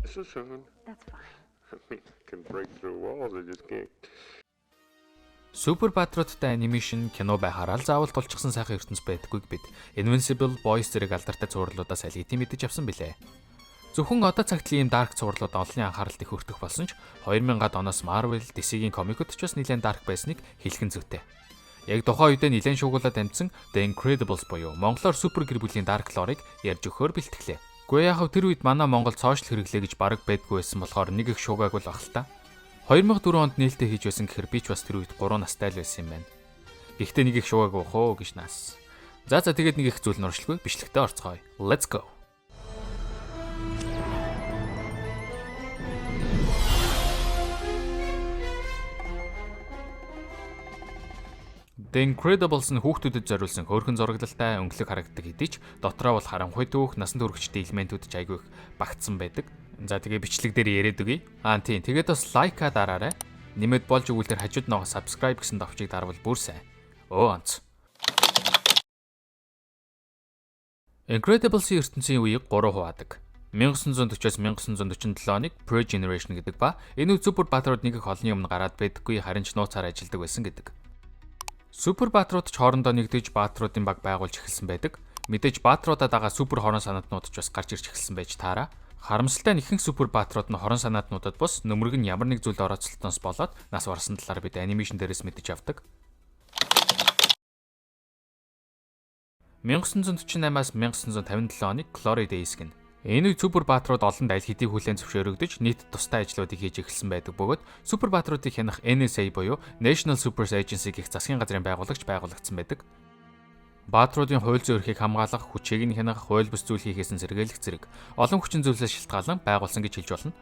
That's fine. Can break through walls, I just can't. Супер баатруудтай анимашн кино байхаараа заавал тулчихсан сайхан ертөнц байдаггүйг бид Invincible Boys зэрэг алдартай зурлуудаас аль хэдийн мэдэж авсан билээ. Зөвхөн одоо цагтлын ийм dark зурлууд олонний анхааралд их өртөх болсон ч 2000-ад оноос Marvel, DC-ийн комикууд ч бас нэлээд dark байсныг хэлхэн зүйтэй. Яг тухайн үедээ нэлээд шуугуулаад амьдсан The Incredibles буюу монголоор супер гэр бүлийн dark lore-ыг ярьж өгөхөөр бэлтгэлээ. Гэхдээ яг тэр үед манай Монгол сошиал хэрэглээ гэж бараг байдгүй байсан болохоор нэг их шуугаагүй л ахал та. 2004 онд нээлттэй хийж байсан гэхээр би ч бас тэр үед 3 настай л байсан юм байна. Гэхдээ нэг их шуугаагүй хөө гэж наас. За тэгээд нэг их зүйл нуршлгүй бичлэгтээ орцгоё. Let's go. The Incredibles нь хүүхдүүдэд зориулсан хөөрхөн зураглалтай өнгөлөг харагддаг хэдий ч дотроо бол харанхуй түүх, насан туршидтэй элементүүд ч айгүй их багтсан байдаг. За тэгээ бичлэг дээр яриад өгье. Тийм. Тэгээд бас лайка дараарай. Нэмээд болж өгвөл тэр хажууд нөгөө subscribe гэсэн товчийг дарвал бүр сайн. Онц. Incredibles-ийн ертөнцийн үеийг 3 хуваадаг. 1940-с 1947 оныг Pre-Generation гэдэг ба энэ үед супер баатрууд нэг их олонний өмнө гараад байдаггүй харин ч нууцаар ажилладаг байсан гэдэг. Супер баатрууд ч хоорондоо нэгдэж баатруудын баг байгуулж эхэлсэн байдаг. Мэдээж баатруудаа дагаа супер хорон санаатнууд ч бас гарч ирж эхэлсэн байж таараа. Харамсалтай нь ихэнх супер баатрууд нь хорон санаатнуудад бус нөмрөг нь ямар нэг зүйлд орооцолтоноос болоод нас барсан талаар бид анимашн дээрээс мэдэж авдаг. 1948-аас 1957 оны Glory Days гэн. Энэ үед супер баатрууд олонд аль хэдийн хүлээн зөвшөөрөгдөж нийт тустай ажлуудыг хийж эхэлсэн байдаг бөгөөд супер баатруудыг хянах NSA буюу National Super Agency гэх засгийн газрын байгуулагч байгуулагдсан байдаг. Баатруудын хууль зүйн эрхийг хамгаалах, хүчийг нь хянах, хууль бус зүйл хийхээс нь сэргийлэх зэрэг олон хүчин зүйлсээс шалтгаалan байгуулсан гэж хэлж болно.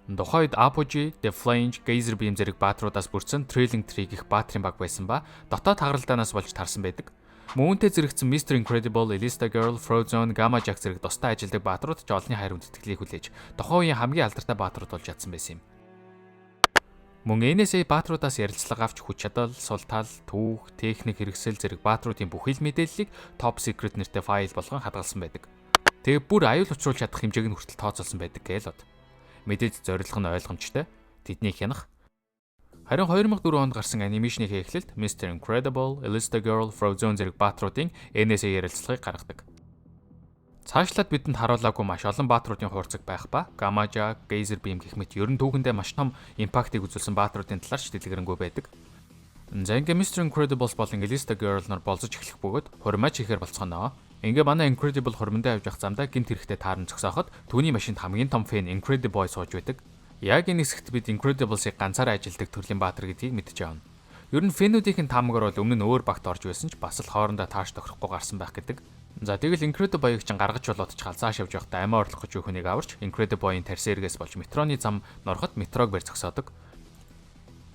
Тухайн үед Apogee, The Flange, Geyser Beam зэрэг баатруудаас бүрдсэн Thrilling Tree гэх баатрын баг байсан ба дотоод хагаралдаанаас болж тарсан байдаг. Мөнтэй зэрэгцэн Mr. Incredible, Elastigirl, Frozone, Gamma Jack зэрэг тустай ажилладаг баатрууд ч олонний хайр хүндэтгэлийг хүлээж тухайн үеийн хамгийн алдартай баатрууд болж чадсан байсан юм. Мөн NSA баатруудаас ярилцлага авч хүч чадал, сул тал, түүх, техник хэрэгсэл зэрэг баатруудын бүх хил мэдээллийг Top Secret нэртэй файл болгон хадгалсан байдаг. Тэгээ бүр аюул учруулж чадах хэмжээг нь хүртэл тооцоолсон байдаг гээл бод. Мэдээж зорилго нь ойлгомжтой. Тэднийг хянах. Харин 2004 онд гарсан анимашны эхлэлд Mr. Incredible, Elastigirl, Frozone зэрэг баатруудын NSA ярилцлагыг гаргадаг. Цаашлаад бидэнд харуулаагүй маш олон баатруудын хуурцаг байх ба Gamma Jack, Geyser Beam гэх мэт ерөн түүхэндээ маш том импактыг үзүүлсэн баатруудын талаар ч дэлгэрэнгүй байдаг. За ингээ Mr. Incredibles болон Elastigirl нар болзож эхлэх бөгөөд хурмаач ихээр болцгоноо. Ингээ манай Incredible хурмандаа явж явах замдаа гинт хэрэгтэй тааран зогсооход түүний машинд хамгийн том фэн Incrediboy сууж байдаг. Яг энэ хэсэгт бид Incredibles-ыг ганцаараа ажилдаг төрлийн баатар гэдгийг мэдж авна. Ер нь фэнүүдийн таамагаар бол өмнө нь өөр багт орж байсан ч бас л хоорондоо тааш тохирохгүй гарсан байх гэдэг. За тэгэл Incrediboy-ыг чинь гаргаж болоод ч галзааш явж байхдаа амиа орлох гэж хүнийг аварч Incrediboy-ын тарсэргээс болж метроны зам нороход метрог барь зогсоодог.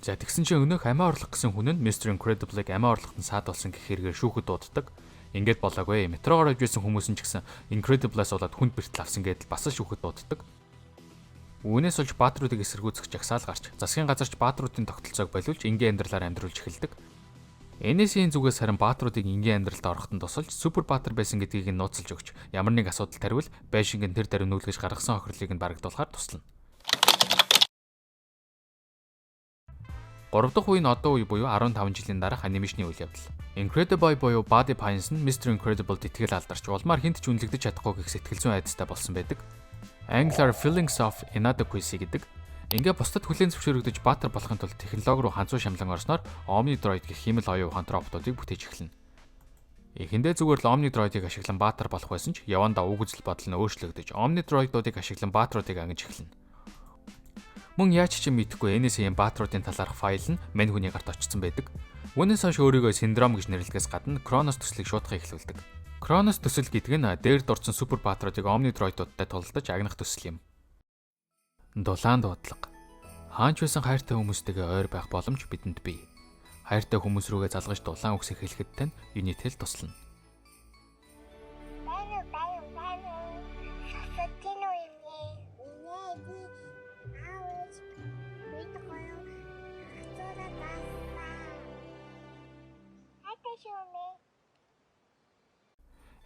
За тэгсэн чинь өнөөх амиа орлох гэсэн хүн нь Mr. Incredible-ыг амиа орлоход нь саадуулсан гэх хэрэгээр шүүхэд дууддаг. Ингээд болоогүй. Метроор авж байсан хүмүүс нь ч гэсэн Incredible-аас болоод хүнд бэртэл авсан гэдэл бас л шүүхэд дууддаг. Үүнээс олж баатруудыг эсэргүүцэх жагсаал гарч засгийн газарч баатруудын тогтолцоог болиулж энгийн амьдралаар амьдруулж эхэлдэг. NSA-ийн зүгээс харин баатруудыг энгийн амьдралд орохтон тусалж супер баатар байсан гэдгийг нь нууцлж өгч ямар нэг асуудал таривал байшинг нь тэр даруй нүүлгэж гаргасан хохирлыг нь барагдуулахаар туслана. 3 дахь үе нь одоо үе буюу 15 жилийн дараах анимашны үйл явдал. Incrediboy буюу Buddy Pines нь Mr. Incredible-д итгэл алдарч улмаар хинт ч үнэлэгдэж чадахгүй гэх сэтгэл зүйн айдастай болсон байдаг. Angular Feelings of Inadequacy гэдэг. Ингээ бусдад хүлээн зөвшөөрөгдөж баатар болохын тулд технологи руу ханцуу шамлан орсноор Omnidroid гэх химэл оюун ухаантай роботуудыг бүтээж эхэлнэ. Эхэндээ зүгээр л Omnidroid-ыг ашиглан баатар болох байсан ч явандаа үг үзэл бодол нь өөрчлөгдөж Omnidroid-уудыг ашиглан баатруудыг ангиж эхэлнэ. Мөн яаж ч юм мэдэхгүй NSA-ийн баатруудын талаарх файл нь мань хүний гарт очсон байдаг. Үүнээс хойш өөрийгөө синдром гэж нэрлэхээс гадна Kronos төслийг шуудхан эхлүүлдэг. Kronos төсөл гэдэг нь дээр дурдсан супер баатруудыг Omnidroid-уудтай тулдаж агнах төсөл юм. Дулаан дуудлага. Хаанч байсан хайртай хүмүүстэйгээ ойр байх боломж бидэнд бий. Хайртай хүмүүс рүүгээ залгаж дулаан үгс хэлэхэд тань Unitel туслана.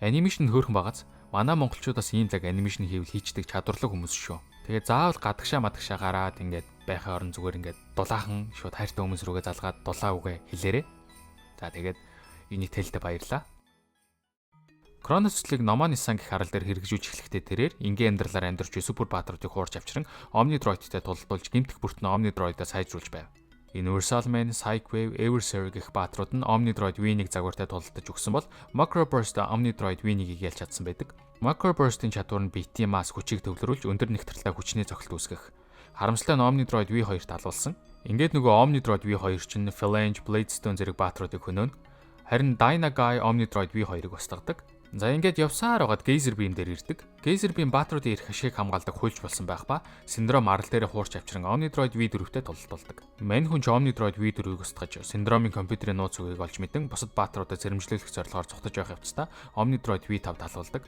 Анимашн хөөрхөн багаз манай монголчуудаас ийм лаг анимашн хийвэл хийчдэг чадварлаг хүмүүс шүү. Тэгээд заавал гадагшаа гараад ингээд байхын орон зүгээр ингээд дулаахан шууд хайртай хүмүүс рүүгээ залгаад дулаа үгээ хэлээрээ. За тэгээд юуны тэлдэ баярлаа. Кронос цэцлийг номоо нисан гэх харал дээр хэрэгжүүлж эхлэхдээ тэрээр ингийн амьдралаар амьдарч буй супер баатруудыг хуурж авчран Omnidroid-тэй тулдуулж гэмтэх бүртэн Omnidroid-а сайжруулж байв. Universal Man, Psychwave, Eversur гэх баатрууд нь Omnidroid V1-ийг загвартай тулдаж өгсөн бол Macroburst Omnidroid V1-ийг ялж чадсан байдаг. Macroburst-ийн чадвар нь BT mass хүчийг төвлөрүүлж өндөр нэгтрэлтэй хүчний цогцолт үүсгэх. Харамсалтай нь Omnidroid V2-т алуулсан. Ингээд нөгөө Omnidroid V2 чинь Phalange, Bladestone зэрэг баатруудыг хөнөөнө. Харин Dynaguy Omnidroid V2-ыг устгадаг. За ингээд явсаар байгаад Geyser Beam дээр ирдэг. Geyser Beam баатруудын эрх ашиг хамгаалдаг хуульч болсон байх ба Syndrome арал дээр хуурч авчран Omnidroid V4-тэй тулдуулдаг. Мань хүн Omnidroid V4-ийг устгаж Syndrome-ийн компьютерийн нууц үгийг олж мэдэн бусад баатруудад зэрэмжлүүлэх зорилгоор цугтаж байх явцдаа Omnidroid V5 талуулдаг.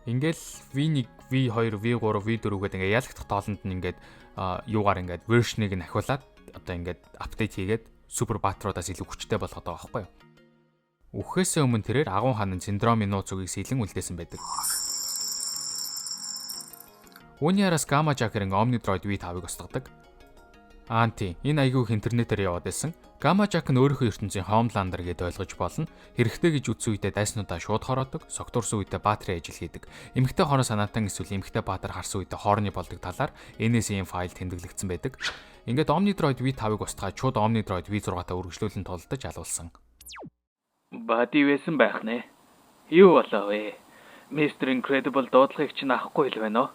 Ингээл V1, V2, V3, V4 гэдэг ингээд ялагдах тоолонд нь ингээд юугаар ингээд вершнийг нь ахиулаад одоо ингээд апдейт хийгээд супер баатруудаас илүү хүчтэй болгоод байгаа байхгүй юу? Үхээсээ өмнө тэрээр агуун хаан нь Syndrome-ийн нууц үгийг сэлэн үлдээсэн байдаг. Үүний араас Gamma Jacker-ын Omnidroid V5-ыг устгадаг. Анти энэ айгүйх интернетээр яваад байсан. Gamma Jack нь өөрийнхөө ертөнцийн Homelander гэдээ ойлгож болно. Хэрэгтэй гэж үзсэн үедээ дайснуудаа шууд хороодог, согтуурсан үедээ баатрын ажил хийдэг. Эмэгтэй хорон санаатан эсвэл эмэгтэй баатар харсан үедээ хоорны болдог талаар NSA-ийн файл тэмдэглэгдсэн байдаг. Ингээд Omnidroid V5-ыг устгаад шууд Omnidroid V6-тай үргэлжлүүлэн тулдаж алуулсан. Бади байсан байх нэ. Юу болоо вэ? Mr. Incredible дуудлагыг чинь авахгүй л байна уу?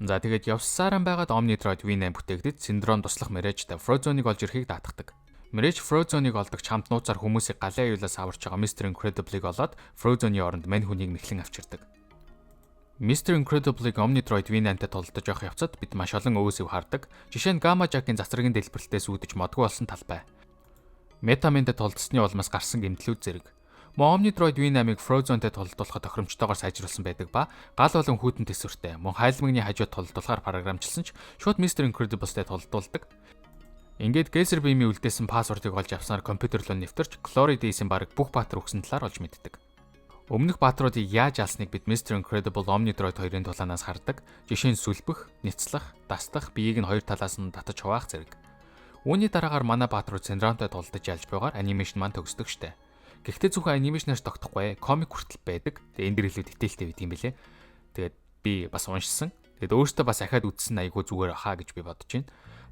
За тэгээд явсараа байгаад Omnidroid V8 бүтээгдэд Syndrome туслах мэрежтэй Frozone-ыг олж ирэхийг даатгадаг. Мэрэж Frozone-ыг олдог чамд нууцаар хүмүүсийг галын аюулаас аварч байгаа Mr. Incredible-ыг олоод Frozone-ийн оронд мань хүнийг мэхлэн авчирдаг. Mr. Incredible-ыг Omnidroid V8-тай тулдаж явах явцад бид маш олон өвөөсөв хардаг. Жишээ нь Gamma Jack-ийн засваргийн дэлбэрэлтээс үүдэж модгүй болсон талбай. Metaman-тэй тулдсны улмаас гарсан гэмтлүүд зэрэг. Мөн Omnidroid V8-ыг Frozone-тэй тулдуулахад тохиромжтойгоор сайжруулсан байдаг ба гал болон хүйтэн төсвөртэй мөн хайлмагны хажууд тулдуулахаар програмчилсан ч шууд Mr. Incredible-тэй тулдуулдаг. Ингээд Geyser Beam-ийн үлдээсэн пассвордыг олж авснаар компьютер руу нэвтэрч Glory Days-ийн баг бүх баатар өгсөн талаар олж мэддэг. Өмнөх баатруудыг яаж алсныг бид Mr. Incredible Omnidroid 2-ын тулаанаас хардаг. Жишээ нь сүлбэх, няцлах, дастах, биеийг нь хоёр талаас нь татаж хуваах зэрэг. Үүний дараагаар манай баатрууд Syndrome-тай тулдаж ялж байгаар анимашн маань төгсдөг штэ. Гэхдээ зөвхөн анимашнаас тогтохгүй, комик хүртэл байдаг. Тэгээ энэ дэр илүү дэтейлтэй байт юм билэ. Тэгээд би бас уншсан. Тэгээд өөртөө бас ахаад үзсэн айгуу зүгээр хаа гэж би бодож байна.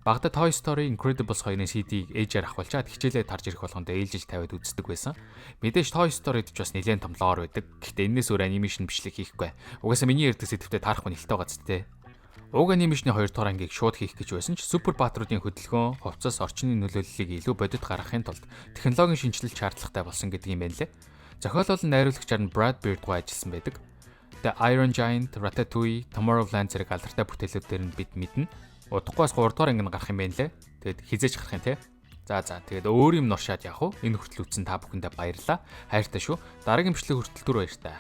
Багада Toy Story Incredibles 2-ын CD-г ээжээр ахвалчаад хичээлээ тарж ирэх болгонд ээлжиж тавиад үздэг байсан. Мэдээж Toy Story-д ч бас нэлээд том лор байдаг. Гэхдээ энэс өөр анимашн бичлэг хийхгүй. Угаасаа миний ярьдаг сэдвүүдэд таарахгүй нэлээд байгаа ч тээ. Уг анимашны 2 дугаар ангийг шууд хийх гэж байсан ч супер баатруудын хөдөлгөөн, хувцас, орчны нөлөөллийг илүү бодит гаргахын тулд технологийн шинжилэлт шаардлагатай болсон гэдэг юм байна лээ. Зохиолол нь найруулагчаар нь Brad Bird-гүй ажилласан байдаг. The Iron Giant, Ratatouille, Tomorrowland зэрэг алдартай бүтээлүүд дээр нь бид мэднэ. Удахгүй бас 3 дугаар анги гарах юм байна лээ. Тэгэд хизээж гарах юм те. За тэгээд өөр юм нуршаад явах уу? Энэ хүртэл үзсэн та бүхэндээ баярлалаа. Хайртай шүү. Дараагийн бичлэг хүртэл түр баяртай.